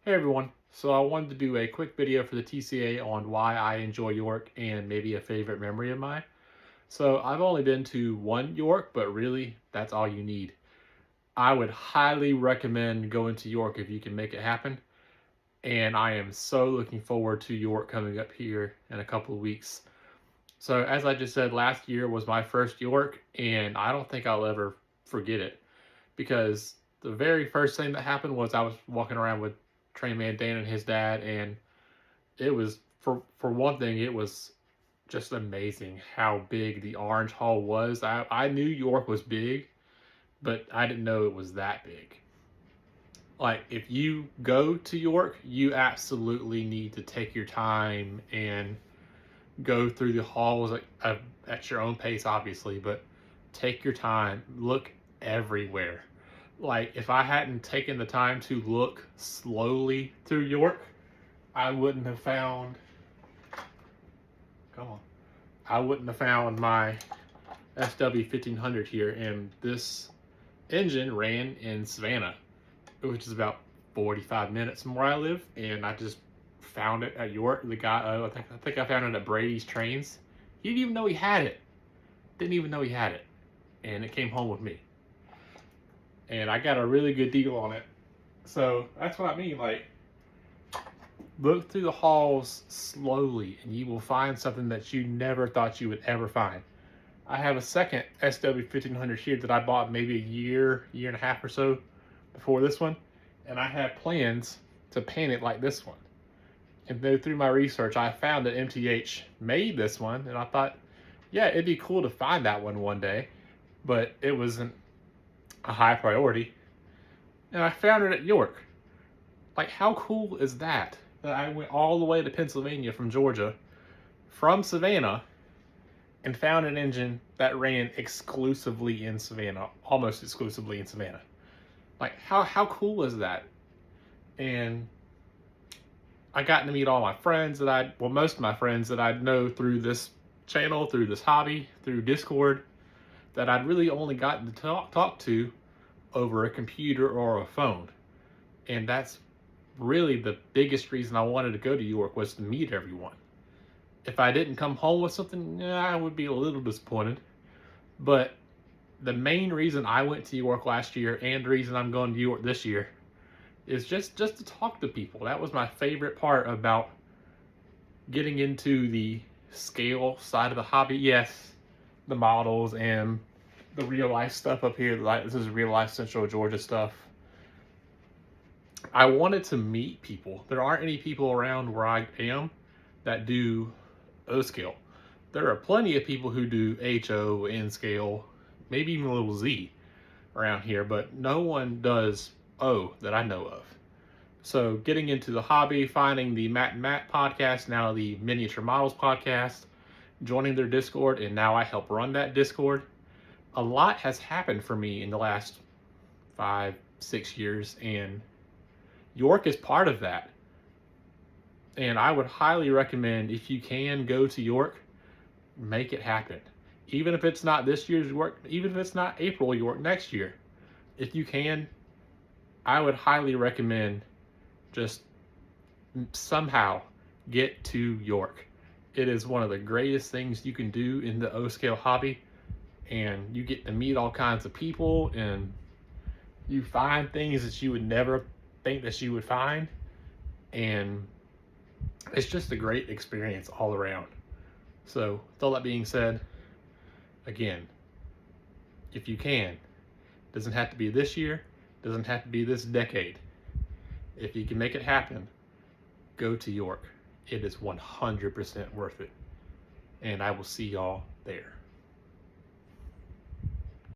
Hey everyone, so I wanted to do a quick video for the TCA on why I enjoy York and maybe a favorite memory of mine. So I've only been to one York, but really that's all you need. I would highly recommend going to York if you can make it happen. And I am so looking forward to York coming up here in a couple of weeks. So as I just said, last year was my first York, and I don't think I'll ever forget it because the very first thing that happened was I was walking around with Train Man Dan and his dad, and it was for one thing, it was just amazing how big the Orange Hall was. I knew York was big, but I didn't know it was that big. Like if you go to York, you absolutely need to take your time and go through the halls at your own pace, obviously, but take your time, look everywhere. Like if I hadn't taken the time to look slowly through York, I wouldn't have found. Come on. I wouldn't have found my SW1500 here, and this engine ran in Savannah, which is about 45 minutes from where I live, and I just found it at York. The guy, I think I found it at Brady's Trains. He didn't even know he had it. Didn't even know he had it, and it came home with me, and I got a really good deal on it. So that's what I mean. Like, look through the halls slowly, and you will find something that you never thought you would ever find. I have a second SW1500 here that I bought maybe a year and a half or so before this one, and I have plans to paint it like this one. And then through my research, I found that MTH made this one, and I thought, yeah, it'd be cool to find that one day, but it wasn't a high priority. And I found it at York. Like, how cool is that? That I went all the way to Pennsylvania from Georgia, from Savannah, and found an engine that ran exclusively in Savannah, almost exclusively in Savannah. Like, how cool is that? And I got to meet all my friends most of my friends that I know through this channel, through this hobby, through Discord, that I'd really only gotten to talk to over a computer or a phone. And that's really the biggest reason I wanted to go to York, was to meet everyone. If I didn't come home with something, I would be a little disappointed. But the main reason I went to York last year, and the reason I'm going to York this year, is just to talk to people. That was my favorite part about getting into the scale side of the hobby. Yes, the models and the real life stuff up here. Like, this is real life Central Georgia stuff. I wanted to meet people. There aren't any people around where I am that do O scale. There are plenty of people who do HO, N scale, maybe even a little Z around here, but no one does O that I know of. So getting into the hobby, finding the Matt and Matt podcast, now the Miniature Models podcast, joining their Discord, and now I help run that Discord. A lot has happened for me in the last 5-6 years, and York is part of that. And I would highly recommend, if you can go to York, make it happen. Even if it's not this year's York, even if it's not April York next year, if you can, I would highly recommend just somehow get to York. It is one of the greatest things you can do in the O scale hobby, and you get to meet all kinds of people, and you find things that you would never think that you would find, and it's just a great experience all around. So with all that being said, again, if you can, doesn't have to be this year, doesn't have to be this decade. If you can make it happen, go to York. It is 100% worth it. And I will see y'all there.